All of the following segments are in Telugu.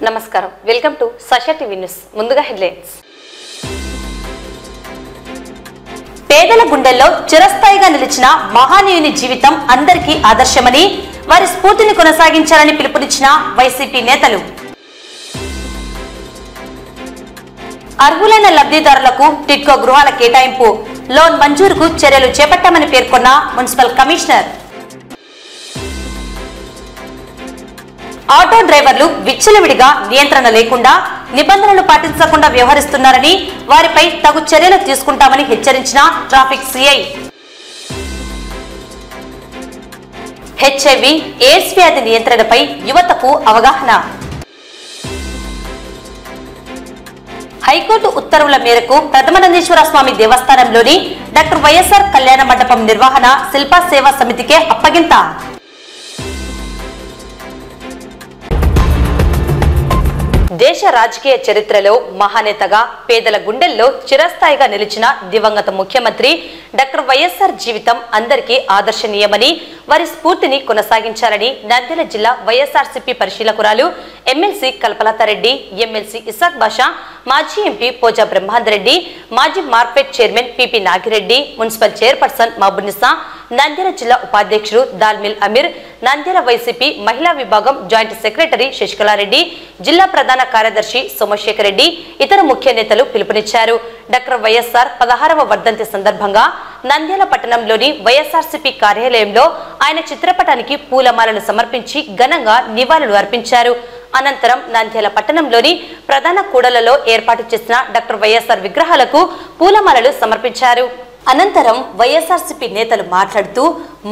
నమస్కారం వెల్కమ్ టు సష టీవీ న్యూస్ ముందుగా హెడ్లైన్స్ పేదల గుండెల్లో చిరస్థాయిగా నిలిచిన మహానీయుని జీవితం అందరికీ ఆదర్శమని వారి స్ఫూర్తిని కొనసాగించాలని పిలుపునిచ్చిన వైసీపీ నేతలు అర్హులైన లబ్ధిదారులకు టిడ్కో గృహాల కేటాయింపు లోన్ మంజూరుకు చర్యలు చేపట్టామని పేర్కొన్న మున్సిపల్ కమిషనర్ ఆటో డ్రైవర్లు విచ్చలవిడిగా నియంత్రణ లేకుండా నిబంధనలు పాటించకుండా వ్యవహరిస్తున్నారని వారిపై తగు చర్యలు తీసుకుంటామని హెచ్చరించిన ట్రాఫిక్ సిఐ హెచ్ఐవి ఎయిడ్స్ వ్యాధి నియంత్రణపై యువతకు అవగాహన హైకోర్టు ఉత్తర్వుల మేరకు ప్రథమానందేశ్వర స్వామి దేవస్థానంలోని డాక్టర్ వైఎస్ఆర్ కళ్యాణ మండపం నిర్వహణ శిల్పా సేవా సమితికే అప్పగింత దేశ రాజకీయ చరిత్రలో మహానేతగా పేదల గుండెల్లో చిరస్థాయిగా నిలిచిన దివంగత ముఖ్యమంత్రి డాక్టర్ వైఎస్ఆర్ జీవితం అందరికీ ఆదర్శనీయమని వారి స్ఫూర్తిని కొనసాగించాలని నంద్యాల జిల్లా వైఎస్ఆర్సీపీ పరిశీలకురాలు ఎమ్మెల్సీ కల్పలతారెడ్డి ఎమ్మెల్సీ ఇసాక్ బాషా మాజీ ఎంపీ పోజా బ్రహ్మాందరెడ్డి మాజీ market chairman PP Nagi Reddy municipal chairperson Mahabunisa Nandyal జిల్లా ఉపాధ్యక్షుడు దాల్మిల్ అమీర్ నంద్యాల వైసీపీ మహిళా విభాగం జాయింట్ సెక్రటరీ శశికళారెడ్డి జిల్లా ప్రధాన కార్యదర్శి సోమశేఖర్ రెడ్డి ఇతర ముఖ్య నేతలు పిలుపునిచ్చారు. డాక్టర్ వైఎస్ఆర్ 16వ వర్ధంతి సందర్భంగా నంద్యాల పట్టణంలోని వైఎస్ఆర్సీపీ కార్యాలయంలో ఆయన చిత్రపటానికి పూలమాలలు సమర్పించి ఘనంగా నివాళులు అర్పించారు. అనంతరం నంద్యాల పట్టణంలోని ప్రధాన కూడలలో ఏర్పాటు చేసిన డాక్టర్ వైఎస్ఆర్ విగ్రహాలకు పూలమాలలు సమర్పించారు. అనంతరం వైఎస్ఆర్సీపీ నేతలు మాట్లాడుతూ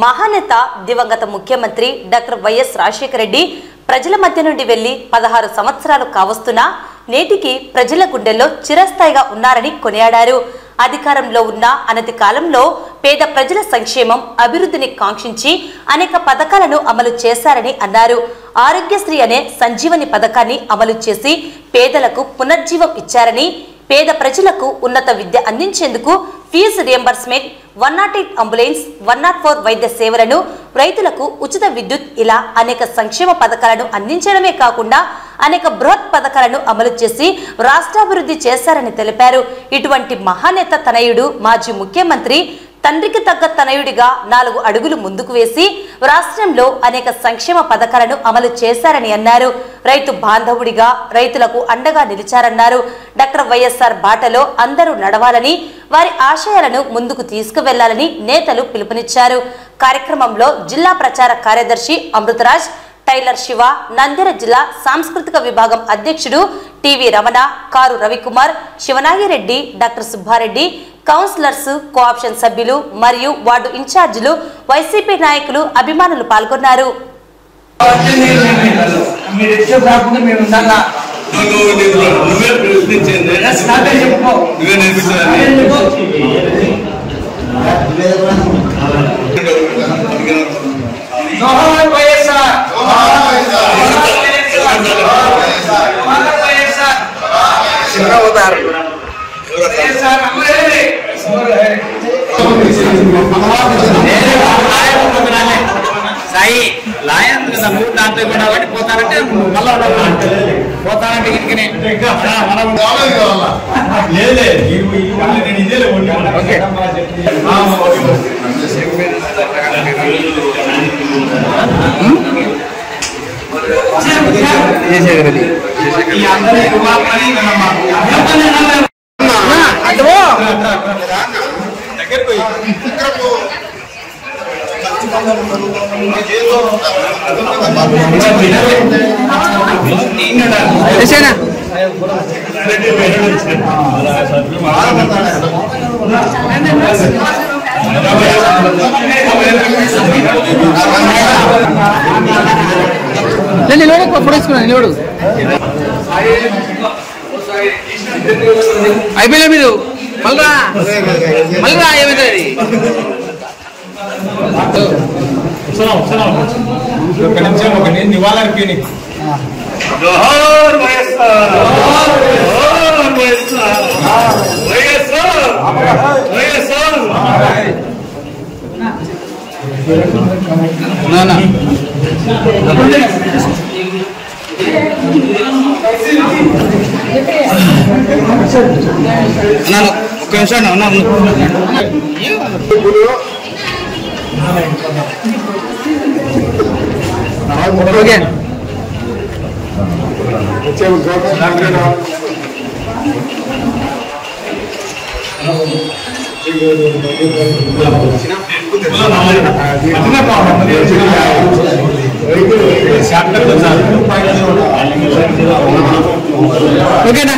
మహానేత దివంగత ముఖ్యమంత్రి డాక్టర్ వైఎస్ రాజశేఖర రెడ్డి ప్రజల మధ్య నుండి వెళ్లి 16 సంవత్సరాలు కావస్తున్నా నేటికి ప్రజల గుండెల్లో చిరస్థాయిగా ఉన్నారని కొనియాడారు. అధికారంలో ఉన్న అనతి కాలంలో పేద ప్రజల సంక్షేమం అభివృద్ధిని కాంక్షించి అనేక పథకాలను అమలు చేశారని అన్నారు. ఆరోగ్యశ్రీ అనే సంజీవని పథకాన్ని అమలు చేసి పేదలకు పునర్జీవం ఇచ్చారని, పేద ప్రజలకు ఉన్నత విద్య అందించేందుకు ఫీజు రియంబర్స్మెంట్, 108 అంబులెన్స్, 104 వైద్య సేవలను, రైతులకు ఉచిత విద్యుత్ ఇలా అనేక సంక్షేమ పథకాలను అందించడమే కాకుండా అనేక బృహత్ పథకాలను అమలు చేసి రాష్ట్రాభివృద్ధి చేశారని తెలిపారు. ఇటువంటి మహానేత తనయుడు మాజీ ముఖ్యమంత్రి తండ్రికి తగ్గ తనయుడిగా 4 అడుగులు ముందుకు వేసి రాష్ట్రంలో అనేక సంక్షేమ పథకాలను అమలు చేశారని అన్నారు. రైతు బాంధవుడిగా రైతులకు అండగా నిలిచారన్నారు. డాక్టర్ వైఎస్ఆర్ బాటలో అందరూ నడవాలని, వారి ఆశయాలను ముందుకు తీసుకువెళ్లాలని నేతలు పిలుపునిచ్చారు. కార్యక్రమంలో జిల్లా ప్రచార కార్యదర్శి అమృతరాజ్, టైలర్ శివ, నంద్యాల జిల్లా సాంస్కృతిక విభాగం అధ్యక్షుడు TV Ramana, Karu Ravikumar, Sivanagireddy, doctor Subbareddy, councillors, cooption సభ్యులు మరియు వార్డు ఇన్ఛార్జీలు, వైసీపీ నాయకులు, అభిమానులు పాల్గొన్నారు. సాయి లాయన్ కదా మూడు దాంట్లో కాబట్టి పోతానంటే మళ్ళీ పోతానంటే ఇంటికి అయిపోయినా మీరు మళ్ళా మళ్ళా ఏమైంది ఒక నిమిషం ఒక నేను నివాళులర్పి జోహార్ వైఎస్ఆర్ జోహార్ వైఎస్ఆర్ వైఎస్ఆర్ వైఎస్ఆర్ నానా ఒక్క నిమిషం ఓకే ఓకేనా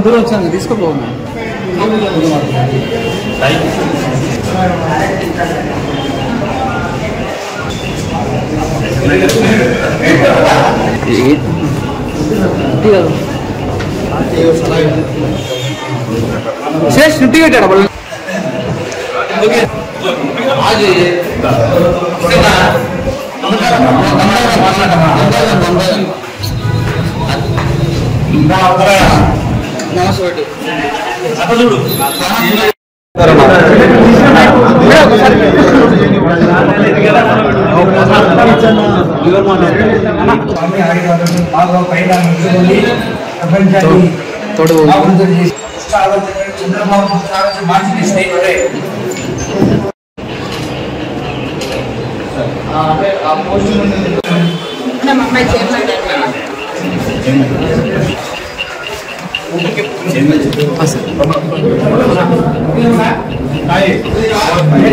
దూరం వచ్చాను తీసుకోపోను शेष छुट्टी है डबल ओके आज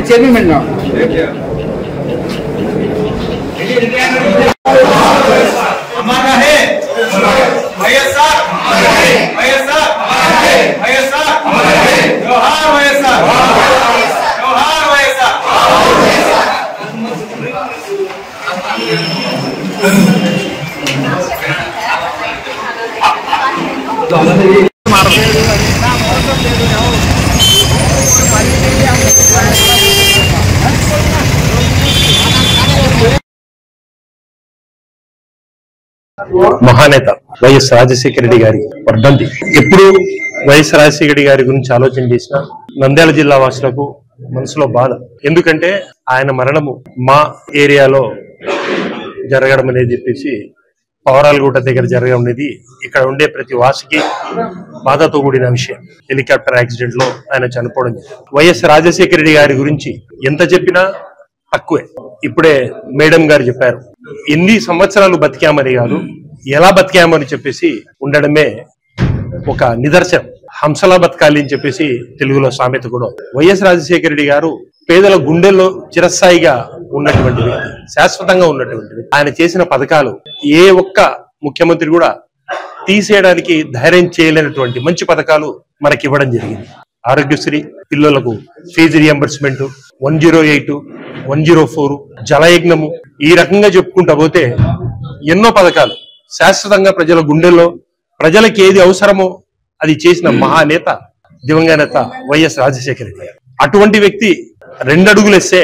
चेयरमैन हमारा है వైఎస్ఆర్ వైఎస్ఆర్ వైఎస్ఆర్ జోహార్ వైఎస్ఆర్ జోహార్ వైఎస్ఆర్ మహానేత వైఎస్ రాజశేఖర రెడ్డి గారి వర్ధంతి. ఎప్పుడు వైఎస్ రాజశేఖర రెడ్డి గారి గురించి ఆలోచన చేసిన నంద్యాల జిల్లా వాసులకు మనసులో బాధ. ఎందుకంటే ఆయన మరణము మా ఏరియాలో జరగడం అనేది చెప్పేసి పవరాలగుట్ట దగ్గర జరగడం అనేది ఇక్కడ ఉండే ప్రతి వాసికి బాధతో కూడిన విషయం. హెలికాప్టర్ యాక్సిడెంట్ లో ఆయన చనిపోవడం. వైఎస్ రాజశేఖర రెడ్డి గారి గురించి ఎంత చెప్పినా తక్కువే. ఇప్పుడే మేడం గారు చెప్పారు, ఎన్ని సంవత్సరాలు బతికామని కాదు, ఎలా బతికామని చెప్పేసి ఉండడమే ఒక నిదర్శనం. హంసలా బతకాలి అని చెప్పేసి తెలుగులో సామెత కూడా. వైఎస్ రాజశేఖర రెడ్డి గారు పేదల గుండెల్లో చిరస్థాయిగా ఉన్నటువంటి వ్యక్తి, శాశ్వతంగా ఉన్నటువంటి వ్యక్తి. ఆయన చేసిన పథకాలు ఏ ఒక్క ముఖ్యమంత్రి కూడా తీసేయడానికి ధైర్యం చేయలేనటువంటి మంచి పథకాలు మనకి ఇవ్వడం జరిగింది. ఆరోగ్యశ్రీ, పిల్లలకు ఫీజు రియంబర్స్మెంట్, 108, 104, జలయజ్ఞము, ఈ రకంగా చెప్పుకుంటా పోతే ఎన్నో పథకాలు శాశ్వతంగా ప్రజల గుండెల్లో ప్రజలకు ఏది అవసరమో అది చేసిన మహానేత దివంగత నేత వైఎస్ రాజశేఖర రెడ్డి గారు. అటువంటి వ్యక్తి 2 అడుగులు వేస్తే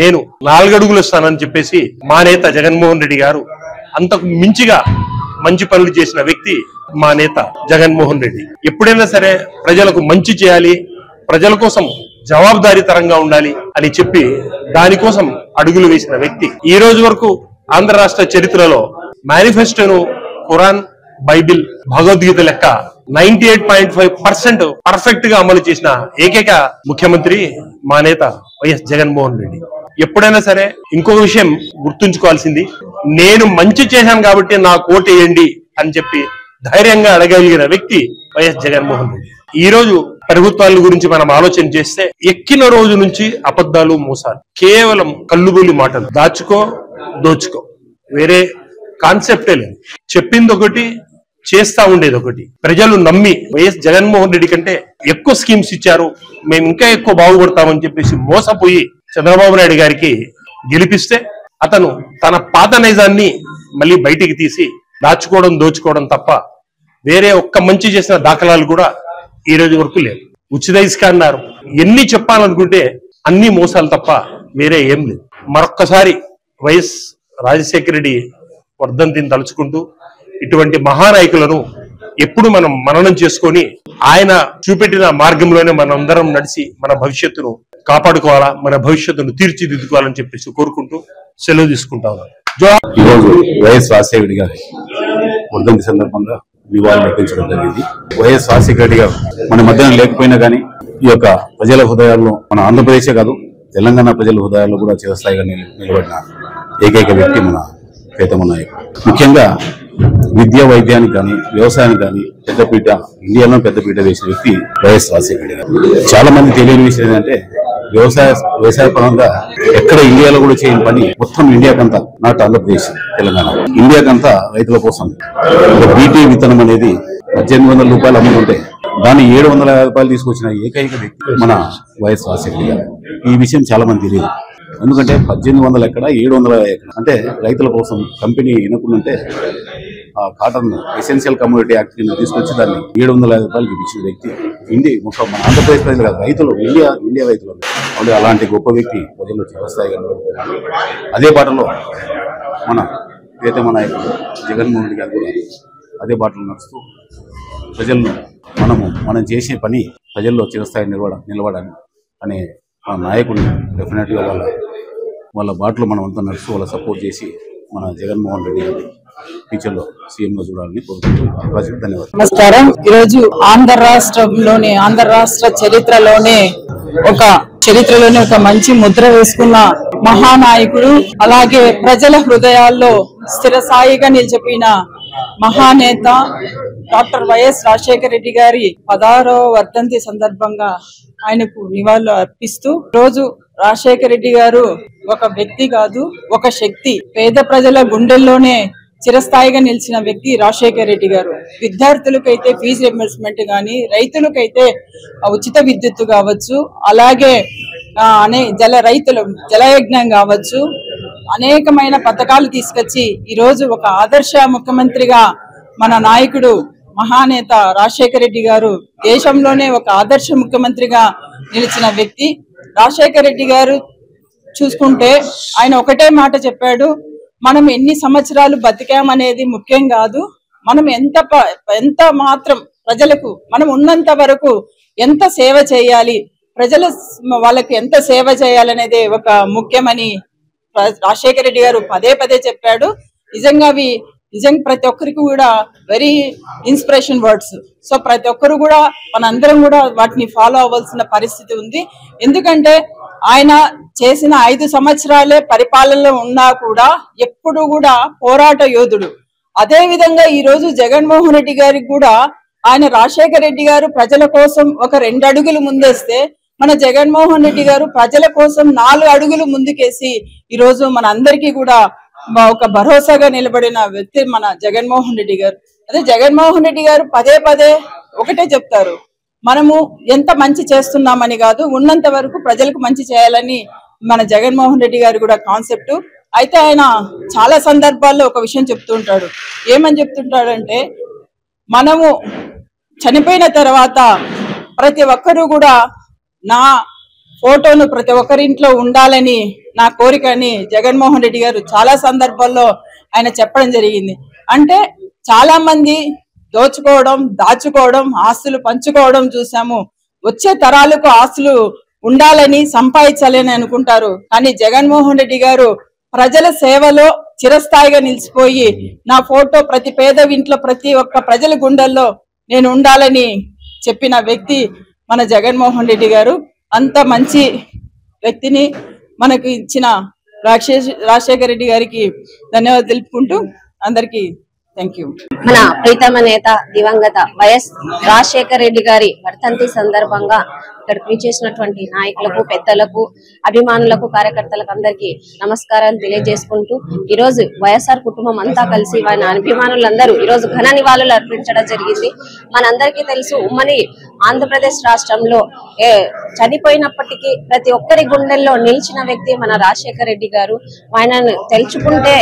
నేను 4 అడుగులు వస్తానని చెప్పేసి మా నేత జగన్మోహన్ రెడ్డి గారు అంతకు మించిగా మంచి పనులు చేసిన వ్యక్తి మా నేత జగన్మోహన్ రెడ్డి. ఎప్పుడైనా సరే ప్రజలకు మంచి చేయాలి, ప్రజల కోసం జవాబుదారీతరంగా ఉండాలి అని చెప్పి దానికోసం అడుగులు వేసిన వ్యక్తి. ఈ రోజు వరకు ఆంధ్ర రాష్ట్ర చరిత్రలో మేనిఫెస్టోను ఖురాన్, బైబిల్, భగవద్గీత లెక్క 98.5% పర్ఫెక్ట్ గా అమలు చేసిన ఏకైక ముఖ్యమంత్రి మా నేత వైఎస్ జగన్మోహన్ రెడ్డి. ఎప్పుడైనా సరే ఇంకొక విషయం గుర్తుంచుకోవాల్సింది, నేను మంచి చేశాను కాబట్టి నాకు ఓటేయండి అని చెప్పి ధైర్యంగా అడగలిగిన వ్యక్తి వైఎస్ జగన్మోహన్ రెడ్డి. ఈ రోజు ప్రభుత్వాల గురించి మనం ఆలోచన చేస్తే ఎక్కిన రోజు నుంచి అబద్ధాలు, మోసాలు, కేవలం కల్లుబోలి మాటలు, దాచుకో దోచుకో, వేరే కాన్సెప్టే లేదు. చెప్పింది ఒకటి, చేస్తా ఉండేది ఒకటి. ప్రజలు నమ్మి వైఎస్ జగన్మోహన్ రెడ్డి కంటే ఎక్కువ స్కీమ్స్ ఇచ్చారు, మేము ఇంకా ఎక్కువ బాగుపడతామని చెప్పేసి మోసపోయి చంద్రబాబు నాయుడు గారికి గెలిపిస్తే అతను తన పాత నైజాన్ని మళ్ళీ బయటికి తీసి దాచుకోవడం, దోచుకోవడం తప్ప వేరే ఒక్క మంచి చేసిన దాఖలాలు కూడా ఈ రోజు వరకు లేవు. ఉచిత ఇసుక అన్నారు. ఎన్ని చెప్పాలనుకుంటే అన్ని మోసాలు తప్ప వేరే ఏం లేదు. మరొక్కసారి వైఎస్ రాజశేఖర రెడ్డి వర్ధంతిని తలుచుకుంటూ ఇటువంటి మహానాయకులను ఎప్పుడు మనం మననం చేసుకొని ఆయన చూపెట్టిన మార్గంలోనే మనందరం నడిచి మన భవిష్యత్తును కాపాడుకోవాలా, మన భవిష్యత్తును తీర్చిదిద్దుకోవాలని చెప్పేసి కోరుకుంటూ సెలవు తీసుకుంటా ఉన్నాను. ఈరోజు వైఎస్ రాజశేఖర రెడ్డి గారి వర్ధంతి సందర్భంగా నివాళులు అర్పించడం జరిగింది. వైఎస్ రాజశేఖర రెడ్డి గారు మన మధ్యన లేకపోయినా కానీ ఈ యొక్క ప్రజల హృదయాల్లో, మన ఆంధ్రప్రదేశే కాదు తెలంగాణ ప్రజల హృదయాల్లో కూడా చిరస్థాయిగా నిలబడిన ఏకైక వ్యక్తి మన ప్రీతమ నాయకుడు. ముఖ్యంగా విద్యా వైద్యానికి కానీ వ్యవసాయానికి కానీ పెద్దపీట, ఇండియాలో పెద్దపీట వేసిన వ్యక్తి వైఎస్ రాజశేఖర రెడ్డి గారు. చాలా మంది తెలియని విషయం ఏంటంటే వ్యవసాయ పరంగా ఎక్కడ ఇండియాలో కూడా చేయని పని మొత్తం ఇండియాకంతా, నాట్ ఆంధ్రప్రదేశ్ తెలంగాణ, ఇండియాకంతా రైతుల కోసం బీటీ విత్తనం అనేది 1800 రూపాయలు అమ్ముకుంటే దాన్ని 750 రూపాయలు తీసుకొచ్చిన ఏకైక వ్యక్తి మన వైఎస్ రాజశేఖర రెడ్డి గారు. ఈ విషయం చాలా మంది తెలియదు. ఎందుకంటే 1800 ఎక్కడ, 700 ఎక్కడ అంటే రైతుల కోసం కంపెనీ ఎన్నుకుంటే ఆ కాటన్ ఎసెన్షియల్ కమోడిటీ యాక్ట్ కింద తీసుకొచ్చి దాన్ని 750 రూపాయలకి ఇచ్చిన వ్యక్తి మొత్తం మన ఆంధ్రప్రదేశ్ ప్రజలు కాదు, రైతులు, ఇండియా రైతులు. అంటే అలాంటి గొప్ప వ్యక్తి ప్రజల్లో చిరస్థాయిగా నిలబడుతున్నారు. అదే బాటలో మన ప్రీతమ నాయకుడు జగన్మోహన్ రెడ్డి గారు కూడా అదే బాటలో నడుస్తూ ప్రజలను మనం చేసే పని ప్రజల్లో చిరస్థాయి నిలబడాలి అనే ఆ నాయకుడిని డెఫినెట్గా వాళ్ళ బాటలో మనం అంతా నడుస్తూ వాళ్ళ సపోర్ట్ చేసి మన జగన్మోహన్ రెడ్డి గారిని ఫ్యూచర్లో సీఎంగా చూడాలని కోరుకుంటూ అవకాశం ధన్యవాదాలు. నమస్కారం. ఈరోజు ఆంధ్ర రాష్ట్ర చరిత్రలోనే ఒక మంచి ముద్ర వేసుకున్న మహానాయకుడు, అలాగే ప్రజల హృదయాల్లో స్థిరస్థాయిగా నిలిచిపోయిన మహానేత డాక్టర్ వైఎస్ రాజశేఖర రెడ్డి గారి 16వ వర్ధంతి సందర్భంగా ఆయనకు నివాళులు అర్పిస్తూ, రోజు రాజశేఖర రెడ్డి గారు ఒక వ్యక్తి కాదు, ఒక శక్తి. పేద ప్రజల గుండెల్లోనే చిరస్థాయిగా నిలిచిన వ్యక్తి రాజశేఖర రెడ్డి గారు. విద్యార్థులకైతే ఫీజు రియంబర్స్మెంట్ గాని, రైతులకైతే ఉచిత విద్యుత్తు కావచ్చు, అలాగే జలయజ్ఞం కావచ్చు, అనేకమైన పథకాలు తీసుకొచ్చి ఈరోజు ఒక ఆదర్శ ముఖ్యమంత్రిగా మన నాయకుడు మహానేత రాజశేఖర రెడ్డి గారు దేశంలోనే ఒక ఆదర్శ ముఖ్యమంత్రిగా నిలిచిన వ్యక్తి. రాజశేఖర రెడ్డి గారు చూసుకుంటే ఆయన ఒకటే మాట చెప్పాడు, మనం ఎన్ని సంవత్సరాలు బతికామనేది ముఖ్యం కాదు, మనం ఎంత మాత్రం ప్రజలకు మనం ఉన్నంత వరకు ఎంత సేవ చేయాలి, వాళ్ళకి ఎంత సేవ చేయాలనేది ఒక ముఖ్యమని రాజశేఖర రెడ్డి గారు పదే చెప్పాడు. నిజంగా ప్రతి ఒక్కరికి కూడా వెరీ ఇన్స్పిరేషన్ వర్డ్స్. సో ప్రతి ఒక్కరు కూడా మనందరం కూడా వాటిని ఫాలో అవ్వాల్సిన పరిస్థితి ఉంది. ఎందుకంటే ఆయన చేసిన 5 సంవత్సరాలే పరిపాలనలో ఉన్నా కూడా ఎప్పుడు కూడా పోరాట యోధుడు. అదే విధంగా ఈ రోజు జగన్మోహన్ రెడ్డి గారికి కూడా ఆయన రాజశేఖర రెడ్డి గారు ప్రజల కోసం ఒక 2 అడుగులు ముందేస్తే, మన జగన్మోహన్ రెడ్డి గారు ప్రజల కోసం 4 అడుగులు ముందుకేసి ఈ రోజు మన అందరికీ కూడా ఒక భరోసాగా నిలబడిన వ్యక్తి మన జగన్మోహన్ రెడ్డి గారు. అదే జగన్మోహన్ రెడ్డి గారు పదే ఒకటే చెప్తారు, మనము ఎంత మంచి చేస్తున్నామని కాదు, ఉన్నంత వరకు ప్రజలకు మంచి చేయాలని మన జగన్మోహన్ రెడ్డి గారు కూడా కాన్సెప్ట్. అయితే ఆయన చాలా సందర్భాల్లో ఒక విషయం చెప్తూ ఉంటాడు. ఏమని చెప్తుంటాడంటే, మనము చనిపోయిన తర్వాత ప్రతి ఒక్కరూ కూడా నా ఫోటోను ప్రతి ఒక్కరింట్లో ఉండాలని నా కోరికని జగన్మోహన్ రెడ్డి గారు చాలా సందర్భాల్లో ఆయన చెప్పడం జరిగింది. అంటే చాలా మంది దోచుకోవడం, దాచుకోవడం, ఆస్తులు పంచుకోవడం చూసాము. వచ్చే తరాలకు ఆస్తులు ఉండాలని, సంపాదించాలని అనుకుంటారు. కానీ జగన్మోహన్ రెడ్డి గారు ప్రజల సేవలో చిరస్థాయిగా నిలిచిపోయి, నా ఫోటో ప్రతి పేద ఇంట్లో, ప్రతి ఒక్క ప్రజల గుండెల్లో నేను ఉండాలని చెప్పిన వ్యక్తి మన జగన్మోహన్ రెడ్డి గారు. అంత మంచి వ్యక్తిని మనకు ఇచ్చిన రాజశేఖర రెడ్డి గారికి ధన్యవాదాలు తెలుపుకుంటూ అందరికీ థ్యాంక్ యూ. మన ప్రీతమ నేత దివంగత వైఎస్ రాజశేఖర రెడ్డి గారి వర్ధంతి సందర్భంగా ఇక్కడికి విచ్చేసినటువంటి నాయకులకు, పెద్దలకు, అభిమానులకు, కార్యకర్తలకు అందరికీ నమస్కారాలు తెలియజేసుకుంటూ, ఈ రోజు వైఎస్ఆర్ కుటుంబం అంతా కలిసి ఆయన అభిమానులందరూ ఈ రోజు ఘన నివాళులు అర్పించడం జరిగింది. మనందరికీ తెలుసు, ఉమ్మడి ఆంధ్రప్రదేశ్ రాష్ట్రంలో చనిపోయినప్పటికీ ప్రతి ఒక్కరి గుండెల్లో నిలిచిన వ్యక్తి మన రాజశేఖర రెడ్డి గారు. ఆయనను తెలుసుకుంటే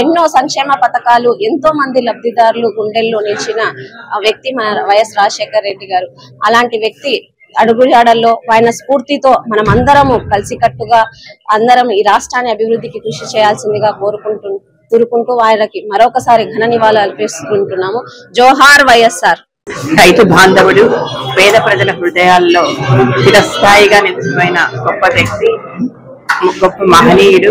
ఎన్నో సంక్షేమ పథకాలు, ఎంతో మంది లబ్ధిదారులు గుండెల్లో నిలిచిన వ్యక్తి మన వైఎస్ రాజశేఖర రెడ్డి గారు. అలాంటి వ్యక్తి అడుగుజాడల్లో ఆయన స్ఫూర్తితో మనం అందరము కలిసికట్టుగా అందరం ఈ రాష్ట్రాన్ని అభివృద్ధికి కృషి చేయాల్సిందిగా కోరుకుంటూ వారికి మరొకసారి ఘన నివాళులు అర్పిస్తుంటున్నాము. జోహార్ వైఎస్ఆర్. రైతు బాంధవుడు, పేద ప్రజల హృదయాల్లో చిరస్థాయిగా నిలిచిపోయిన గొప్ప వ్యక్తి, గొప్ప మహనీయుడు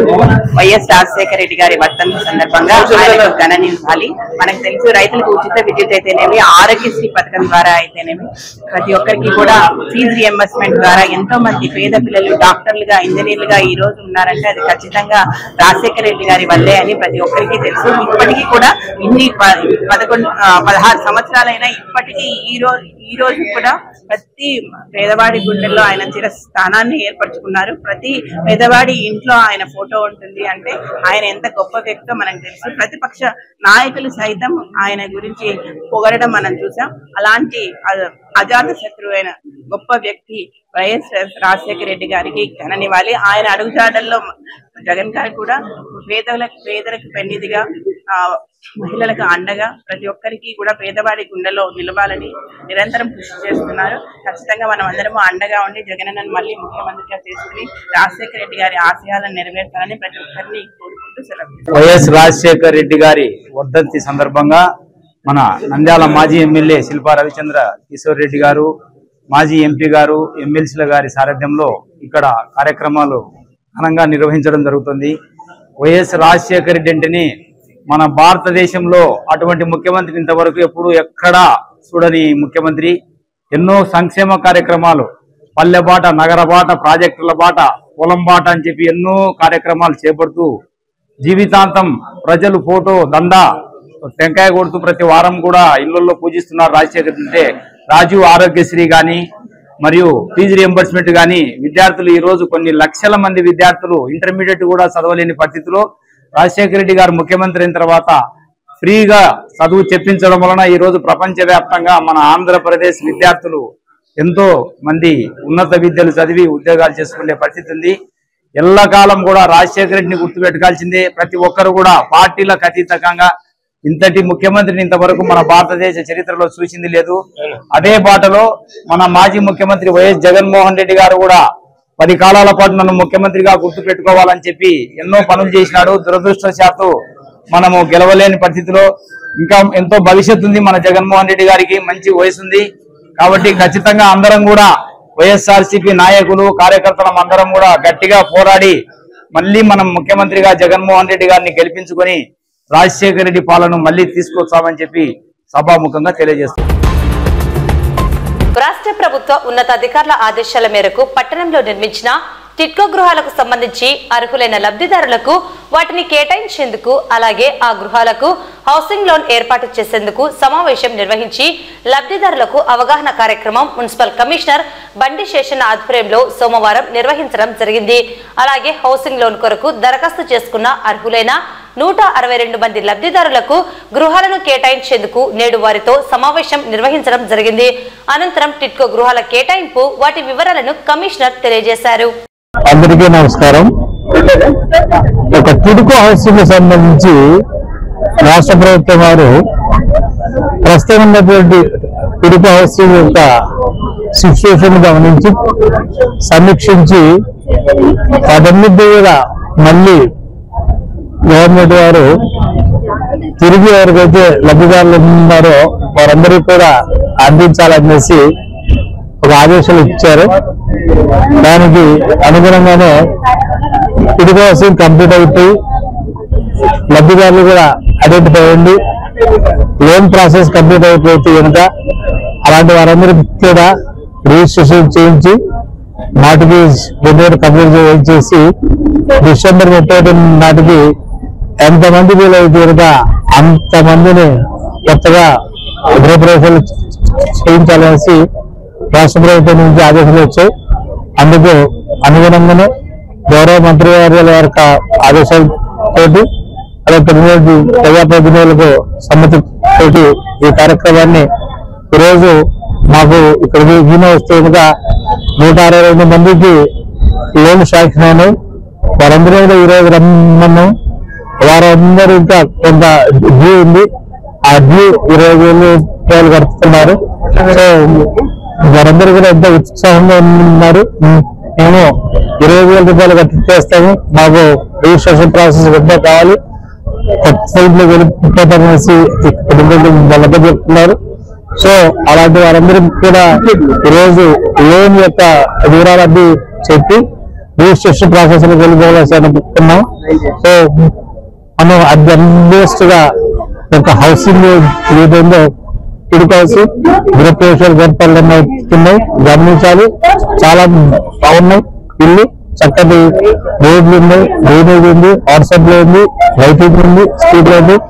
వైఎస్ రాజశేఖర రెడ్డి గారి వర్ధంతి సందర్భంగా ఆయనకు ఘన నివాళి. మనకు తెలుసు, రైతులకు ఉచిత విద్యుత్ అయితేనేమి, ఆరోగ్యశ్రీ పథకం ద్వారా అయితేనేమి, ప్రతి ఒక్కరికి కూడా ఫీజు రియంబర్స్మెంట్ ద్వారా ఎంతో మంది పేద పిల్లలు డాక్టర్లుగా, ఇంజనీర్లుగా ఈ రోజు ఉన్నారంటే అది ఖచ్చితంగా రాజశేఖర రెడ్డి గారి వల్లే అని ప్రతి ఒక్కరికి తెలుసు. ఇప్పటికీ కూడా ఇన్ని 16 సంవత్సరాలైనా ఇప్పటికీ ఈ రోజు కూడా ప్రతి పేదవాడి గుండెల్లో ఆయన చిర స్థానాన్ని ఏర్పరచుకున్నారు. ప్రతి పేదవాడి ఇంట్లో ఆయన ఫోటో ఉంటుంది అంటే ఆయన ఎంత గొప్ప వ్యక్తో మనకు తెలుసు. ప్రతిపక్ష నాయకులు సైతం ఆయన గురించి పొగడడం మనం చూసాం. అలాంటి అజాత శత్రువైన గొప్ప వ్యక్తి వైఎస్ రాజశేఖర రెడ్డి గారికి ఘన నివాళి. ఆయన అడుగుజాడల్లో జగన్ గారు కూడా పేదలకు పెన్నిదిగా, మహిళలకు అండగా, ప్రతి ఒక్కరికి కూడా పేదవాడి గుండెలో నిలవాలని నిరంతరం కృషి చేస్తున్నారు. ఖచ్చితంగా మనం అందరము అండగా ఉండి జగనన్నను మళ్ళీ ముఖ్యమంత్రిగా చేసుకుని రాజశేఖర రెడ్డి గారి ఆశయాలను నెరవేర్చాలని ప్రతి ఒక్కరిని కోరుకుంటూ సెలవు. వైఎస్ రాజశేఖర రెడ్డి గారి వర్ధంతి సందర్భంగా మన నంద్యాల మాజీ ఎమ్మెల్యే శిల్పా రవిచంద్ర కిషోర్ రెడ్డి గారు, మాజీ ఎంపీ గారు, ఎమ్మెల్సీల గారి సారథ్యంలో ఇక్కడ కార్యక్రమాలు ఘనంగా నిర్వహించడం జరుగుతుంది. వైఎస్ రాజశేఖర రెడ్డి అంటేనే మన భారతదేశంలో అటువంటి ముఖ్యమంత్రి ఇంతవరకు ఎప్పుడు ఎక్కడా చూడని ముఖ్యమంత్రి. ఎన్నో సంక్షేమ కార్యక్రమాలు, పల్లె బాట, నగర బాట, ప్రాజెక్టుల బాట, పొలం బాట అని చెప్పి ఎన్నో కార్యక్రమాలు చేపడుతూ జీవితాంతం ప్రజలు ఫోటో దండ టెంకాయ కొడుతూ ప్రతి వారం కూడా ఇళ్లలో పూజిస్తున్నారు రాజశేఖర్. అంటే రాజీవ్ ఆరోగ్యశ్రీ గాని మరియు ఫీజు రియంబర్స్మెంట్ గాని విద్యార్థులు ఈ రోజు కొన్ని లక్షల మంది విద్యార్థులు ఇంటర్మీడియట్ కూడా చదవలేని పరిస్థితిలో రాజశేఖర రెడ్డి గారు ముఖ్యమంత్రి అయిన తర్వాత ఫ్రీగా చదువు చెప్పించడం వలన ఈ రోజు ప్రపంచవ్యాప్తంగా మన ఆంధ్రప్రదేశ్ విద్యార్థులు ఎంతో మంది ఉన్నత విద్యలు చదివి ఉద్యోగాలు చేసుకునే పరిస్థితి ఉంది. ఎల్లకాలం కూడా రాజశేఖర రెడ్డిని గుర్తుపెట్టుకోవాల్సిందే. ప్రతి ఒక్కరు కూడా పార్టీలకు అతీతంగా ఇంతటి ముఖ్యమంత్రిని ఇంతవరకు మన భారతదేశ చరిత్రలో చూసింది లేదు. అదే బాటలో మన మాజీ ముఖ్యమంత్రి వైఎస్ జగన్మోహన్ రెడ్డి గారు కూడా 10 కాలాల పాటు నన్ను ముఖ్యమంత్రిగా గుర్తు పెట్టుకోవాలని చెప్పి ఎన్నో పనులు చేసినాడు. దురదృష్టవశాత్తు మనము గెలవలేని పరిస్థితిలో ఇంకా ఎంతో భవిష్యత్తు ఉంది మన జగన్మోహన్ రెడ్డి గారికి, మంచి వయసు ఉంది. కాబట్టి ఖచ్చితంగా అందరం కూడా వైఎస్ఆర్సీపీ నాయకులు, కార్యకర్తలం అందరం కూడా గట్టిగా పోరాడి మళ్ళీ మనం ముఖ్యమంత్రిగా జగన్మోహన్ రెడ్డి గారిని గెలిపించుకొని రాజశేఖర రెడ్డి పాలన మళ్ళీ తీసుకొస్తామని చెప్పి సభాముఖంగా తెలియజేస్తాం. రాష్ట్ర ప్రభుత్వ ఉన్నతాధికారుల ఆదేశాల మేరకు పట్టణంలో నిర్మించిన టిట్కో గృహాలకు సంబంధించి అర్హులైన లబ్ధిదారులకు వాటిని కేటాయించేందుకు, అలాగే ఆ గృహాలకు హౌసింగ్ లోన్ ఏర్పాటు చేసేందుకు సమావేశం నిర్వహించి లబ్ధిదారులకు అవగాహన కార్యక్రమం మున్సిపల్ కమిషనర్ బండి శేషన్న ఆధ్వర్యంలో సోమవారం నిర్వహించడం జరిగింది. అలాగే హౌసింగ్ లోన్ కొరకు దరఖాస్తు చేసుకున్న అర్హులైన 162 మంది లబ్ధిదారులకు గృహాలను కేటాయించేందుకు నేడు వారితో సమావేశం నిర్వహించడం జరిగింది. అనంతరం టిట్కో గృహాల కేటాయింపు, వాటి వివరాలను కమిషనర్ తెలియజేశారు. అందరికీ నమస్కారం. ఒక టిడ్కో హౌసింగ్ సంబంధించి రాష్ట్ర ప్రభుత్వం వారు ప్రస్తుతం ఉన్నటువంటి టిడ్కో హౌసింగ్ యొక్క సిచ్యువేషన్ గమనించి సమీక్షించి వాటన్నిటి కూడా మళ్ళీ గవర్నమెంట్ వారు తిరిగి ఎవరికైతే లబ్ధిదారులు ఉన్నారో వారందరికీ కూడా అందించాలనేసి ఒక ఆదేశాలు ఇచ్చారు. దానికి అనుగుణంగానే టిడ్కో హౌసింగ్ కంప్లీట్ అయిపోయి లబ్ధిదారులు కూడా ఐడెంటిఫై అయ్యండి. లోన్ ప్రాసెస్ కంప్లీట్ అయిపోతే కనుక అలాంటి వారందరికీ కూడా రిజిస్ట్రేషన్ చేయించి మార్టిగేజ్ రెన్యువల్ కంప్లీట్ చేసి డిసెంబర్ 31 నాటికి ఎంతమంది వీలైతే కనుక అంతమందిని కొత్తగా గృహప్రవేశాలు చేయించాలనేసి రాష్ట్ర ప్రభుత్వం నుంచి ఆదేశాలు వచ్చాయి. అందుకు అనుగుణంగానే గౌరవ మంత్రి గారి యొక్క ఆదేశాలతోటి అలాగే ప్రజాప్రతినిధులకు సమ్మతితోటి ఈ కార్యక్రమాన్ని ఈరోజు మాకు ఇక్కడ ఈయన వస్తే కనుక 162 మందికి లోన్ శాంక్షన్ అయినాయి. వారందరూ కూడా ఈరోజు రమ్మన్నాం. వారందరూ ఇంకా కొంత డ్యూ ఉంది. ఆ డ్యూ 20,000 రూపాయలు కడుతున్నారు. సో వారందరూ కూడా ఎంతో ఉత్సాహంగా ఉన్నారు. మేము 20,000 రూపాయలు కట్టిస్తాము, మాకు రిజిస్ట్రేషన్ ప్రాసెస్ వెంటనే కావాలి, కొత్త సైడ్ లో వెళ్ళిపోతామనేసి వాళ్ళతో చెప్తున్నారు. సో అలాంటి వారందరికీ కూడా ఈరోజు లోన్ యొక్క వివరాలన్నీ చెప్పి రిజిస్ట్రేషన్ ప్రాసెస్ లో వెళ్ళిపోవాల్సి అనుకుంటున్నాం. సో మనం అడ్వాన్స్డ్ గా ఒక హౌసింగ్ ఏదైందో ఇడుకోవాల్సి గృహప్రవేశాలు ఏర్పాట్లు గమనించాలి. చాలా బాగున్నాయి ఇల్లు, చక్కటి రోడ్లు ఉన్నాయి, డ్రైనేజ్ ఉంది, వాట్సాప్ లో ఉంది, లైటింగ్ ఉంది, స్ట్రీట్ లైట్,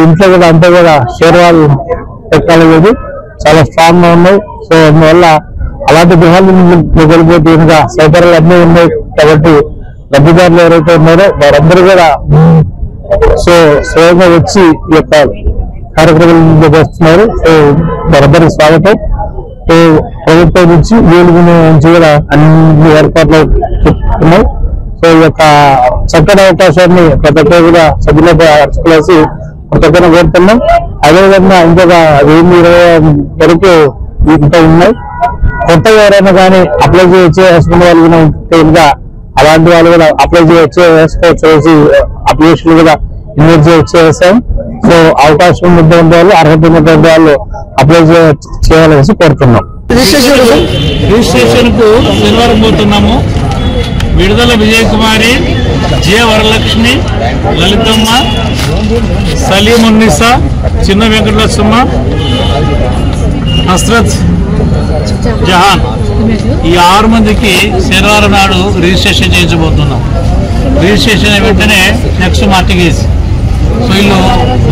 ఇంట్లో కూడా అంతా కూడా షేర్వాల్ టెక్నాలజీ చాలా స్ట్రాంగ్ గా ఉన్నాయి. సో అందువల్ల అలాంటి గృహాలు వెళ్ళిపోతే ఇంకా సౌకర్యాలు అన్నీ ఉన్నాయి కాబట్టి లబ్ధిదారులు ఎవరైతే ఉన్నారో వారందరూ కూడా సో స్వయంగా వచ్చి ఈ యొక్క కార్యక్రమాలు వస్తున్నారు. సో వారందరికీ స్వాగతం. సో ప్రభుత్వం నుంచి వీళ్ళు నుంచి కూడా అన్ని ఏర్పాట్లు చెప్తున్నాయి. సో ఈ యొక్క చక్కటి అవకాశాన్ని ప్రతి ఒక్కరు కూడా సభ్యులపై అర్చుకోవాల్సి ప్రతి ఒక్కరిని కోరుతున్నాం. అదేవిధంగా ఇంకొక 2020 వరకు ఇంకా ఉన్నాయి. కొత్తగా ఎవరైనా కానీ అప్లై చేసుకునే వాళ్ళు కూడా ఉంటే ఇంకా అలాంటి వాళ్ళు కూడా అప్లై చేసుకోవచ్చు, అప్లికేషన్ కూడా ఇన్వెస్ట్ చేస్తాం. సో అవకాశం ఉన్నటువంటి వాళ్ళు, అర్హత ఉన్నటువంటి వాళ్ళు అప్లై చేయాలని కోరుతున్నాం. రిజిస్ట్రేషన్ కు శనివారం పోతున్నాము. విడుదల విజయకుమారి, జే వరలక్ష్మి, లలితమ్మ, సలీమున్నిసా, చిన్న వెంకటలక్ష్మ, హస్రత్ జహాన్, ఈ 6 మందికి శనివారం నాడు రిజిస్ట్రేషన్ చేయించబోతున్నాం. రిజిస్ట్రేషన్ వెంటనే నెక్స్ట్ మార్టిగేజ్. సో వీళ్ళు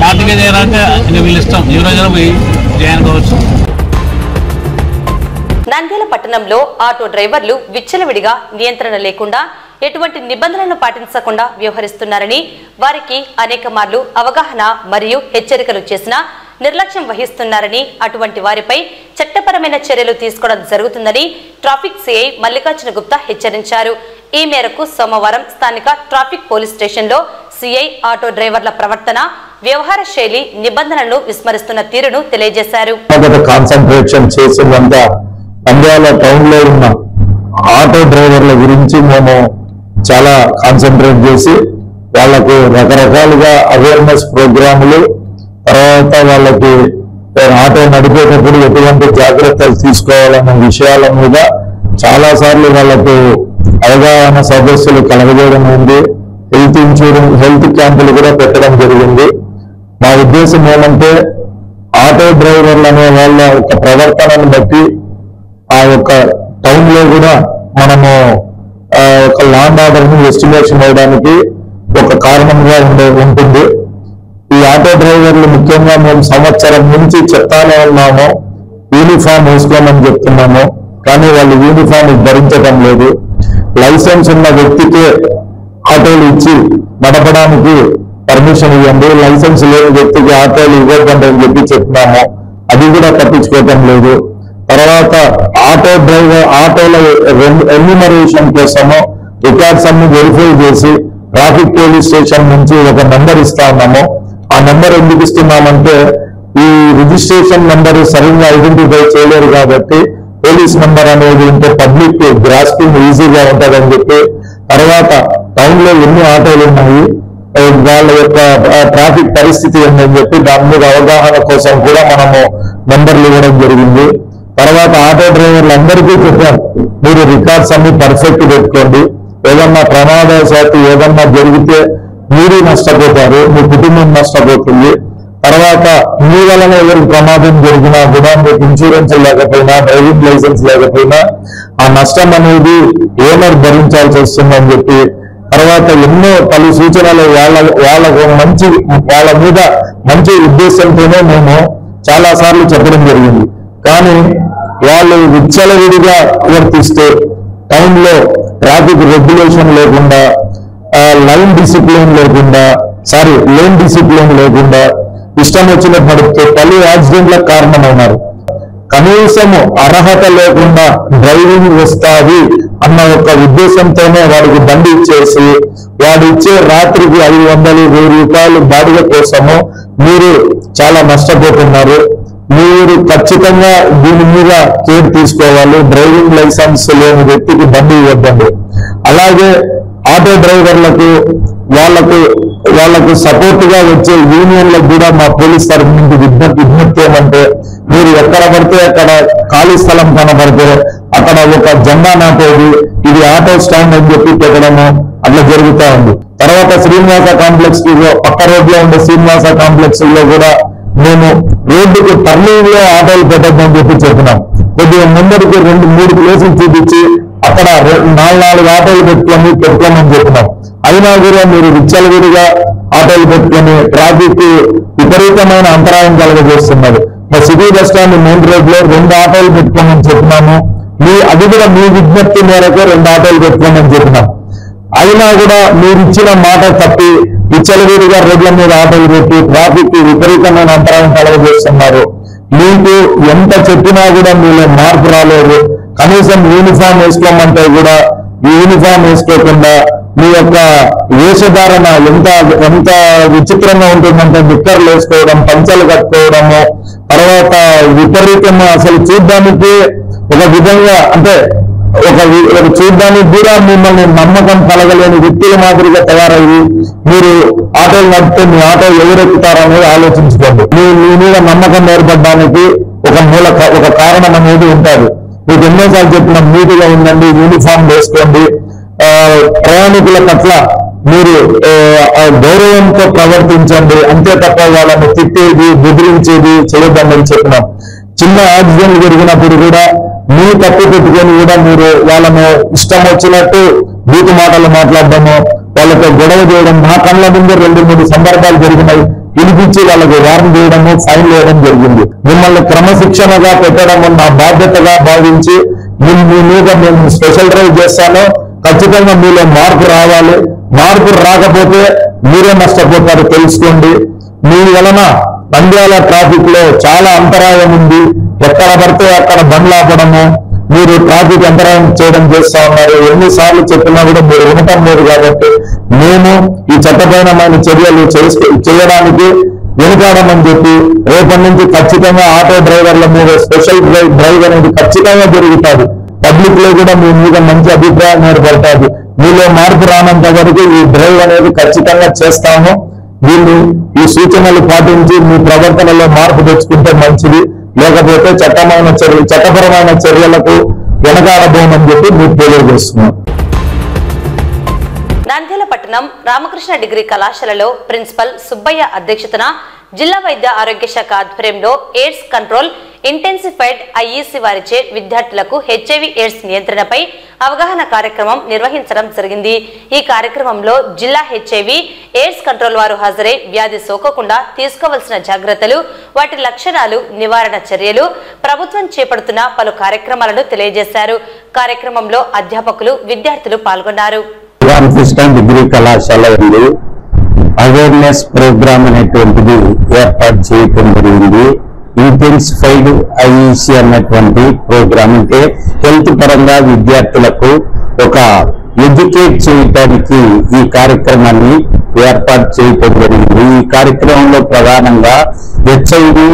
మార్టిగేజ్ అయ్యారంటే ఇంకా వీళ్ళు ఇష్టం, ఈ రోజున పోయి జాయిన్ కావచ్చు. నంద్యాల పట్టణంలో ఆటో డ్రైవర్లు విచ్చలవిడిగా నియంత్రణ లేకుండా ఎటువంటి నిబంధనలను పాటించకుండా వ్యవహరిస్తున్నారని, వారికి అనేక మార్లు అవగాహన మరియు హెచ్చరికలు చేసినా నిర్లక్ష్యం వహిస్తున్నారని, అటువంటి వారిపై చట్టపరమైన చర్యలు తీసుకోవడం జరుగుతుందని ట్రాఫిక్ సిఐ మల్లికార్జున గుప్తా హెచ్చరించారు. ఈ మేరకు సోమవారం స్థానిక ట్రాఫిక్ పోలీస్ స్టేషన్లో సిఐ ఆటో డ్రైవర్ల ప్రవర్తన, వ్యవహార శైలి, నిబంధనలను విస్మరిస్తున్న తీరును తెలియజేశారు. కాన్సన్ట్రేషన్ చేసిందంతా నంద్యాల టౌన్ లో ఉన్న ఆటో డ్రైవర్ల గురించి మేము చాలా కాన్సన్ట్రేట్ చేసి వాళ్లకు రకరకాలుగా అవేర్నెస్ ప్రోగ్రాములు, తర్వాత వాళ్ళకి ఆటో నడిపేటప్పుడు ఎటువంటి జాగ్రత్తలు తీసుకోవాలన్న విషయాల మీద చాలా సార్లు వాళ్ళకు అవగాహన సదస్సులు కలగజేయడం ఉంది. హెల్త్ ఇన్సూరెన్స్, హెల్త్ క్యాంపులు కూడా పెట్టడం జరిగింది. మా ఉద్దేశం ఏమంటే ఆటో డ్రైవర్లు అనే వాళ్ళ ఒక ప్రవర్తనను బట్టి ఆ యొక్క టౌన్ లో కూడా మనము ఒక లాండ్ ఆర్డర్ ని ఎస్టిమేషన్ వేయడానికి ఒక కారణంగా ఉంటుంది. ఈ ఆటో డ్రైవర్లు ముఖ్యంగా మేము సంవత్సరం నుంచి చెప్తానే ఉన్నాము, యూనిఫామ్ వేసుకోమని చెప్తున్నాము, కానీ వాళ్ళు యూనిఫామ్ ధరించడం లేదు. లైసెన్స్ ఉన్న వ్యక్తికే ఆటోలు ఇచ్చి నడపడానికి పర్మిషన్ ఇవ్వండి, లైసెన్స్ లేని వ్యక్తికి ఆటోలు ఇవ్వద్దండి అని చెప్పి చెప్తున్నాము, అది కూడా పట్టించుకోవటం లేదు. తర్వాత ఆటోల రెమ్యునరేషన్ కోసము రికార్డ్స్ అన్ని వెరిఫై చేసి ట్రాఫిక్ పోలీస్ స్టేషన్ నుంచి ఒక నెంబర్ ఇస్తా ఉన్నాము. ఆ నెంబర్ ఎందుకు ఇస్తున్నామంటే ఈ రిజిస్ట్రేషన్ నెంబర్ సరిగ్గా ఐడెంటిఫై చేయలేరు కాబట్టి పోలీస్ నెంబర్ అనేది ఉంటే పబ్లిక్ గ్రాస్పింగ్ ఈజీగా ఉంటుందని చెప్పి, తర్వాత టౌన్ లో ఎన్ని ఆటోలు ఉన్నాయి, వాళ్ళ యొక్క ట్రాఫిక్ పరిస్థితి ఏంటని చెప్పి దాని మీద అవగాహన కోసం కూడా మనము నెంబర్లు ఇవ్వడం జరిగింది. తర్వాత ఆటో డ్రైవర్లు అందరికీ చెప్పాం, మీరు రికార్డ్స్ అన్ని పర్ఫెక్ట్ పెట్టుకోండి, ఏదన్నా ప్రమాదవశాత్తు ఏదన్నా జరిగితే మీరు నష్టపోతారు, మీ కుటుంబం నష్టపోతుంది. తర్వాత మీ వలన ఎవరికి ప్రమాదం జరిగినా కూడా మీకు ఇన్సూరెన్స్ లేకపోయినా, డ్రైవింగ్ లైసెన్స్ లేకపోయినా ఆ నష్టం అనేది ఓనర్ భరించాల్సి వస్తుందని చెప్పి, తర్వాత ఎన్నో పలు సూచనలు వాళ్ళ మీద మంచి ఉద్దేశంతోనే మేము చాలా సార్లు చెప్పడం జరిగింది. కానీ వాళ్ళు విచ్చలవిడిగా ప్రవర్తిస్తే టౌన్ లో ట్రాఫిక్ రెగ్యులేషన్ లేకుండా, లేన్ డిసిప్లిన్ లేకుండా ఇష్టం వచ్చినట్టు నడిపితే పలు యాక్సిడెంట్లకు కారణమైనారు. కనీసము అర్హత లేకుండా డ్రైవింగ్ వస్తాది అన్న ఒక ఉద్దేశంతోనే వాడికి బండి ఇచ్చేసి వాడు ఇచ్చే రాత్రికి 500-1000 రూపాయలు బాడిగ కోసము మీరు చాలా నష్టపోతున్నారు. మీరు ఖచ్చితంగా దీని మీద కేర్ తీసుకోవాలి. డ్రైవింగ్ లైసెన్స్ లేని వ్యక్తికి బండి ఇవ్వద్దండి. అలాగే ఆటో డ్రైవర్లకు వాళ్ళకు సపోర్ట్ గా వచ్చే యూనియన్లకు కూడా మా పోలీస్ తరఫు నుంచి విజ్ఞప్తి ఏమంటే, మీరు ఎక్కడ పడితే అక్కడ ఖాళీ స్థలం కనబడితే అక్కడ ఒక జెండా నాటేది, ఇది ఆటో స్టాండ్ అని చెప్పి పెట్టడము అట్లా జరుగుతూ ఉంది. తర్వాత శ్రీనివాస కాంప్లెక్స్ పక్క రోడ్లో ఉండే శ్రీనివాస కాంప్లెక్స్ లో కూడా మేము రోడ్డుకు టర్నింగ్ లో ఆటోలు పెట్టద్దని చెప్పి చెప్పినాం. కొద్దిగా ముందరికి 2-3 ప్లేసులు చూపించి అక్కడ 4 ఆటోలు పెట్టుకోమని చెప్పినాం. అయినా కూడా మీరు విచ్చలవిడిగా ఆటోలు పెట్టుకొని ట్రాఫిక్ విపరీతమైన అంతరాయం కలుగజేస్తున్నారు. మా city bus stand main road లో 2 ఆటోలు పెట్టుకోమని చెప్పినాము. అది కూడా మీ విజ్ఞప్తి మేరకు 2 ఆటోలు పెట్టుకోమని చెప్పినాం. అయినా కూడా మీరు ఇచ్చిన మాట తప్పి విచ్చలవిడిగా రోడ్ల మీద ఆటోలు పెట్టి ట్రాఫిక్ విపరీతమైన అంతరాయం కలుగజేస్తున్నారు. మీకు ఎంత చెప్పినా కూడా మీలో మార్పు రాలేదు. కనీసం యూనిఫామ్ వేసుకోమంటే కూడా యూనిఫామ్ వేసుకోకుండా మీ యొక్క వేషధారణ ఎంత విచిత్రంగా ఉంటుందంటే నిక్కర్లు వేసుకోవడం, పంచలు కట్టుకోవడము, తర్వాత విపరీతంగా అసలు చూడ్డానికి ఒక విధంగా అంటే ఒక చూడ్డానికి కూడా మిమ్మల్ని నమ్మకం కలగలేని వ్యక్తుల మాదిరిగా తయారయ్యి మీరు ఆటోలు నడిపితే మీ ఆటో ఎవరెక్కుతారనేది ఆలోచించుకోండి. మీ మీద నమ్మకం ఏర్పడడానికి ఒక కారణం అనేది ఉంటుంది. మీకు ఎన్నోసార్లు చెప్పిన నీటిగా ఉండండి, యూనిఫామ్ వేసుకోండి, ప్రయాణికుల పట్ల మీరు గౌరవంతో ప్రవర్తించండి, అంతే తప్ప వాళ్ళని తిట్టేది బెదిరించేది చేయొద్దని చెప్పినాం. చిన్న యాక్సిడెంట్ జరిగినప్పుడు కూడా మీ తప్పు పెట్టుకొని కూడా మీరు వాళ్ళను ఇష్టం వచ్చినట్టు బూతు మాటలు మాట్లాడడము, వాళ్ళతో గొడవ చేయడం నా కళ్ళ ముందు 2-3 సందర్భాలు జరిగినాయి. పిలిపించి వాళ్ళకి వార్న్ చేయడము, ఫైన్ వేయడం జరిగింది. మిమ్మల్ని క్రమశిక్షణగా పెట్టడము నా బాధ్యతగా భావించి మీ మీద నేను స్పెషల్ డ్రైవ్ చేస్తాను. ఖచ్చితంగా మీలో మార్పు రావాలి. మార్పు రాకపోతే మీరే నష్టపోతారు తెలుసుకోండి. మీ వలన నంద్యాల ట్రాఫిక్ లో చాలా అంతరాయం ఉంది. ఎక్కడ పడితే అక్కడ బండ్లు ఆపడము, మీరు ట్రాఫిక్ అంతరాయం చేయడం చేస్తా ఉన్నారు. ఎన్నిసార్లు చెప్పినా కూడా మీరు వినటం లేదు. కాబట్టి మేము ఈ చట్టపరమైన చర్యలు చేయడానికి వెనుకాడమని చెప్పి రేపటి నుంచి ఖచ్చితంగా ఆటో డ్రైవర్ల మీద స్పెషల్ డ్రైవ్ అనేది ఖచ్చితంగా జరుగుతుంది. పబ్లిక్ లో కూడా మీ మీద మంచి అభిప్రాయం ఏర్పడుతుంది. మీలో మార్పు రానంత వరకు ఈ డ్రైవ్ అనేది ఖచ్చితంగా చేస్తాము. వీళ్ళు ఈ సూచనలు పాటించి మీ ప్రవర్తనలో మార్పు తెచ్చుకుంటే మంచిది. లేకపోతే చట్టపరమైన చర్యలకు వెనకాడబోమని చెప్పి మీకు తెలియజేస్తున్నాం. నంద్యాల పట్టణం రామకృష్ణ డిగ్రీ కళాశాలలో ప్రిన్సిపల్ సుబ్బయ్య అధ్యక్షతన జిల్లా వైద్య ఆరోగ్య శాఖ ఆధ్వర్యంలో ఎయిడ్స్ కంట్రోల్ ఇంటెన్సిఫైడ్ ఐఈసీ వారిచే విద్యార్థులకు హెచ్ఐవి ఎయిడ్స్ నియంత్రణపై అవగాహన కార్యక్రమం నిర్వహించడం జరిగింది. ఈ కార్యక్రమంలో జిల్లా హెచ్ఐవి ఎయిడ్స్ కంట్రోల్ వారు హాజరై వ్యాధి సోకకుండా తీసుకోవాల్సిన జాగ్రత్తలు, వాటి లక్షణాలు, నివారణ చర్యలు, ప్రభుత్వం చేపడుతున్న పలు కార్యక్రమాలను తెలియజేశారు. కార్యక్రమంలో అధ్యాపకులు, విద్యార్థులు పాల్గొన్నారు. రామకృష్ణ డిగ్రీ కళాశాల అవేర్నెస్ ప్రోగ్రామ్ అనేటువంటిది ఏర్పాటు చేయడం జరిగింది. ఇంటెన్సిఫైడ్ ఐఈసీ అన్నటువంటి ప్రోగ్రామ్ అంటే హెల్త్ పరంగా విద్యార్థులకు ఒక ఎడ్యుకేట్ చేయడానికి ఈ కార్యక్రమాన్ని ఏర్పాటు చేయడం జరిగింది. ఈ కార్యక్రమంలో ప్రధానంగా హెచ్ఐవి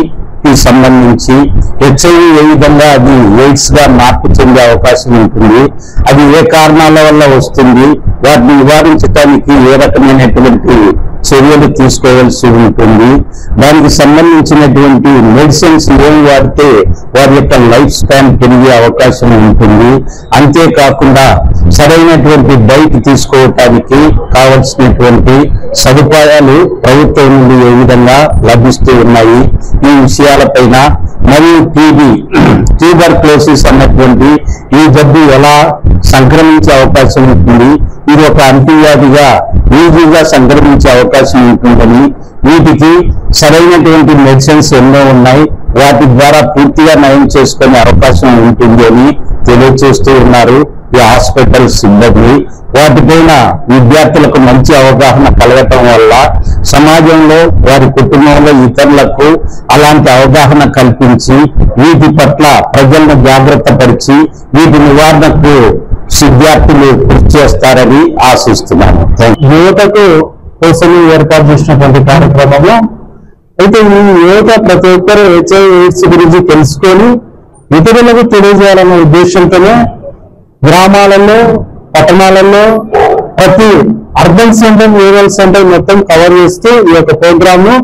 కి సంబంధించి హెచ్ఐవి ఏ విధంగా అది ఎయిడ్స్ గా మార్పు చెందే అవకాశం ఉంటుంది, అది ఏ కారణాల వల్ల వస్తుంది, వాటిని నివారించడానికి ఏ రకమైనటువంటి చర్యలు తీసుకోవాల్సి ఉంటుంది, దానికి సంబంధించినటువంటి మెడిసిన్స్ ఏమి వాడితే వారి యొక్క లైఫ్ స్పాన్ పెరిగే అవకాశం ఉంటుంది, అంతేకాకుండా సరైనటువంటి డైట్ తీసుకోవటానికి కావలసినటువంటి సదుపాయాలు ప్రభుత్వం నుండి ఏ విధంగా లభిస్తూ ఉన్నాయి, ఈ విషయాలపైన, మరియు ట్యూబర్క్లోసిస్ అన్నటువంటి ఈ జబ్బు ఎలా సంక్రమించే అవకాశం ఉంటుంది, ఇది ఒక అంటువ్యాధిగా ఈజీగా సంక్రమించే అవకాశం ఉంటుందని, వీటికి సరైనటువంటి మెడిసిన్స్ ఎన్నో ఉన్నాయి, వాటి ద్వారా పూర్తిగా నయం చేసుకునే అవకాశం ఉంటుంది అని తెలియజేస్తూ ఉన్నారు ఈ హాస్పిటల్ సిబ్బంది. వాటిపైన విద్యార్థులకు మంచి అవగాహన కలగటం వల్ల సమాజంలో, వారి కుటుంబంలో ఇతరులకు అలాంటి అవగాహన కల్పించి వీటి పట్ల ప్రజలను జాగ్రత్త పరిచి వీటి నివారణకు విద్యార్థులు కృషి చేస్తారని ఆశిస్తున్నాను. యువతకు కోసం ఏర్పాటు చేసినటువంటి కార్యక్రమంలో అయితే ఈ యువత ప్రతి ఒక్కరు HIV/AIDS గురించి తెలుసుకొని ఇతరులకు తెలియజేయాలనే ఉద్దేశంతోనే గ్రామాలలో, పట్టణాలలో ప్రతి అర్బన్ సెంటర్, రూరల్ సెంటర్ మొత్తం కవర్ చేస్తూ ఈ యొక్క ప్రోగ్రామ్ ను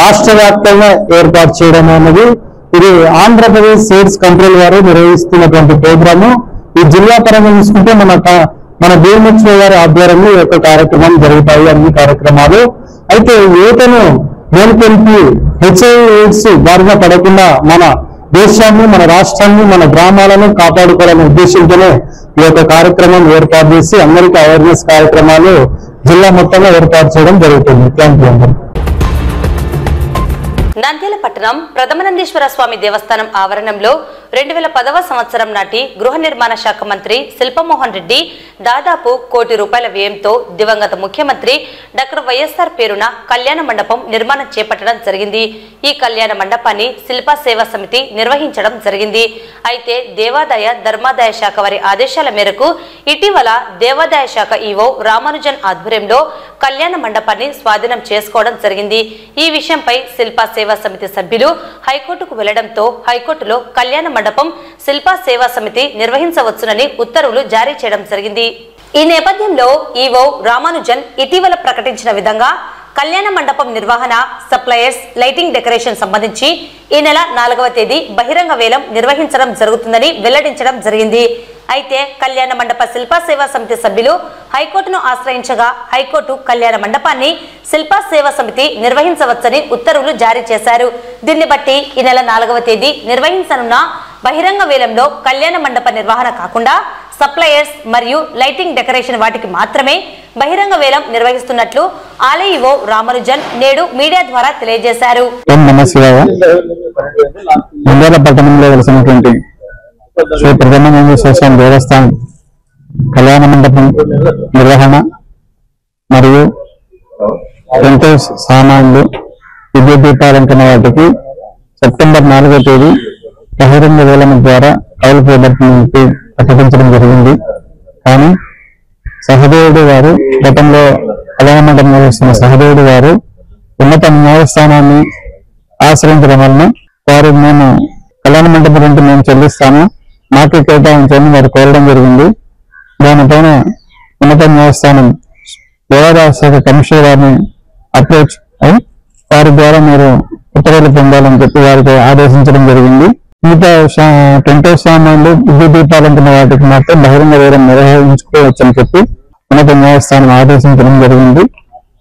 రాష్ట్ర వ్యాప్తంగా ఏర్పాటు చేయడం అన్నది ఇది ఆంధ్రప్రదేశ్ ఎయిడ్స్ కంట్రోల్ వారు నిర్వహిస్తున్నటువంటి ప్రోగ్రాము. ఈ జిల్లా పరంగా తీసుకుంటే మన BMHO గారి ఆధ్వర్యంలో ఈ యొక్క కార్యక్రమాలు జరుగుతాయి, అన్ని కార్యక్రమాలు. అయితే యువతను మేల్కొల్పి HIV/AIDS బారిన పడకుండా మన దేశాన్ని, మన రాష్ట్రాన్ని, మన గ్రామాలను కాపాడుకోవాలనే ఉద్దేశంతోనే ఈ యొక్క కార్యక్రమం ఏర్పాటు చేసి అందరికీ అవేర్నెస్ కార్యక్రమాలు జిల్లా మొత్తంలో ఏర్పాటు చేయడం జరుగుతుంది. Thank you. నంద్యాల పట్టణం ప్రథమానందేశ్వర స్వామి దేవస్థానం ఆవరణంలో 2010వ సంవత్సరం నాటి గృహ నిర్మాణ శాఖ మంత్రి శిల్పమోహన్ రెడ్డి దాదాపు ₹1 కోటి వ్యయంతో దివంగత ముఖ్యమంత్రి డాక్టర్ వైఎస్ఆర్ పేరున కళ్యాణ మండపం నిర్మాణం చేపట్టడం జరిగింది. ఈ కళ్యాణ మండపాన్ని శిల్పా సేవా సమితి నిర్వహించడం జరిగింది. అయితే దేవాదాయ ధర్మాదాయ శాఖ వారి ఆదేశాల మేరకు ఇటీవల దేవాదాయ శాఖ ఈవో రామానుజన్ ఆధ్వర్యంలో కళ్యాణ మండపాన్ని స్వాధీనం చేసుకోవడం జరిగింది. ఈ విషయంపై శిల్పా సేవా సమితి సభ్యులు హైకోర్టుకు వెళ్లడంతో హైకోర్టులో కళ్యాణ మండపం శిల్పా సేవా సమితి నిర్వహించవచ్చునని ఉత్తర్వులు జారీ చేయడం జరిగింది. ఈ నేపథ్యంలో ఈవో రామానుజన్ ఇటీవల ప్రకటించిన విధంగా కళ్యాణ మండపం నిర్వహణ, సప్లయర్స్, లైటింగ్, డెకరేషన్ సంబంధించి ఈ నెల 4వ తేదీ బహిరంగ వేలం నిర్వహించడం జరుగుతుందని వెల్లడించడం జరిగింది. అయితే కళ్యాణ మండప శిల్పా సేవా సమితి సభ్యులు హైకోర్టును ఆశ్రయించగా హైకోర్టు కళ్యాణ మండపాన్ని శిల్పా సేవా సమితి నిర్వహించవచ్చని ఉత్తర్వులు జారీ చేశారు. దీన్ని బట్టి ఈ నెల 4వ తేదీ నిర్వహించనున్న బహిరంగ వేలంలో కళ్యాణ మండప నిర్వహణ కాకుండా సప్లయర్స్ మరియు లైటింగ్, డెకరేషన్ వాటికి మాత్రమే బహిరంగ వేలం నిర్వహిస్తున్నట్లు ఆలయ ఈవో రామానుజన్ నేడు మీడియా ద్వారా తెలియజేశారు. పట్టణంలో వెలిసినటువంటి శ్రీ ప్రథమానందేశ్వర స్వామి దేవస్థానం కళ్యాణ మండపం నిర్వహణ మరియు ఎంతో సామాన్లు, విద్యుత్ దీపాలంకరణ వాటికి సెప్టెంబర్ 4వ తేదీ బహిరంగ వేలం ద్వారా కౌలు ప్రదర్శనకి ప్రకటించడం జరిగింది. కానీ సహదేవుడు వారు గతంలో కళ్యాణ మండపం నిర్వహిస్తున్న సహదేవుడు వారు ఉన్నత న్యాయస్థానాన్ని ఆశ్రయించడం వలన వారు మేము కళ్యాణ మండపం రెంట్ మేము చెల్లిస్తాము, మాకు కేటాయించని వారు కోరడం జరిగింది. దానిపైన ఉన్నత న్యాయస్థానం దేవాదాయ శాఖ కమిషనర్ వారిని అప్రోచ్ అయి వారి ద్వారా మీరు ఉత్తర్వులు పొందాలని చెప్పి వారికి ఆదేశించడం జరిగింది. మిగతా టెంట్ హౌస్ సామాన్లు, విద్యుత్ దీపాలంటున్న వాటికి మాత్రం బహిరంగ వేలం నిర్వహించుకోవచ్చని చెప్పి ఉన్నత న్యాయస్థానం ఆదేశించడం జరిగింది.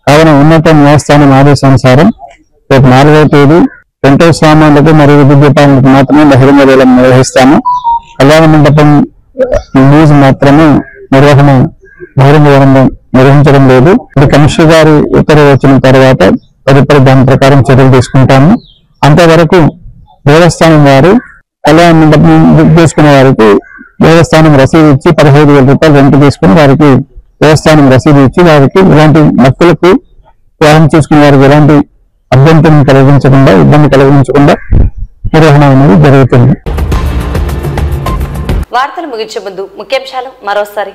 కావున ఉన్నత న్యాయస్థానం ఆదేశానుసారం రేపు 4వ తేదీ టెంట్ హౌస్ సామాన్లకు మరియు విద్యుత్ దీపాలకు మాత్రమే బహిరంగ వేలం నిర్వహిస్తాము. కళ్యాణ మండపం లీజ్ మాత్రమే నిర్వహణ బహిరంగ వేలం నిర్వహించడం లేదు. ఇది కమిషనర్ గారి ఉత్తర్వు వచ్చిన తర్వాత తదుపరి దాని ప్రకారం చర్యలు తీసుకుంటాము. అంతవరకు దేవస్థానం వారు కళ్యాణ మండపం బుక్ చేసుకున్న వారికి దేవస్థానం రసీదు ఇచ్చి ₹15,000 రెంట్ తీసుకుని వారికి దేవస్థానం రసీదు ఇచ్చి వారికి ఇలాంటి భక్తులకు వివాహం చేసుకునే వారికి ఎలాంటి అభ్యంతరం కలిగించకుండా, ఇబ్బంది కలిగించకుండా నిర్వహణ అనేది జరుగుతుంది. వార్తలు ముగించే ముందు ముఖ్యాంశాలు మరోసారి.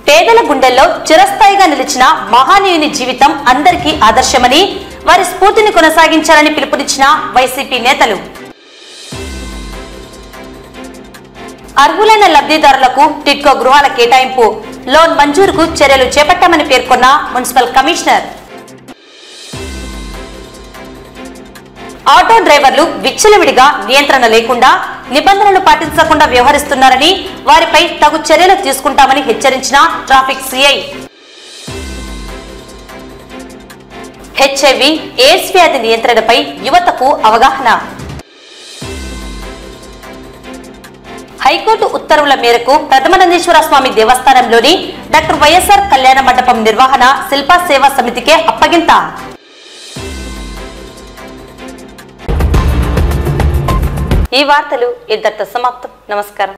పేదల గుండెల్లో చిరస్థాయిగా నిలిచిన మహానీయుని జీవితం అందరికీ ఆదర్శమని, వారి స్ఫూర్తిని కొనసాగించాలని పిలుపునిచ్చిన వైసీపీ నేతలు. అర్హులైన లబ్ధిదారులకు టిడ్కో గృహాల కేటాయింపు, లోన్ మంజూరుకు చర్యలు చేపట్టామని పేర్కొన్న మున్సిపల్ కమిషనర్. ఆటో డ్రైవర్లు విచ్చలవిడిగా నియంత్రణ లేకుండా, నిబంధనలు పాటించకుండా వ్యవహరిస్తున్నారని, వారిపై తగు చర్యలు తీసుకుంటామని హెచ్చరించిన ట్రాఫిక్ సిఐ. HIV, ఎయిడ్స్ వ్యాధి నియంత్రణపై యువతకు అవగాహన. హైకోర్టు ఉత్తర్వుల మేరకు ప్రథమానందేశ్వర స్వామి దేవస్థానంలోని డాక్టర్ వైఎస్ఆర్ కళ్యాణ మండపం నిర్వహణ శిల్పా సేవా సమితికే అప్పగింత. ఈ వార్తలు ఇంతటితో సమాప్తం. నమస్కారం.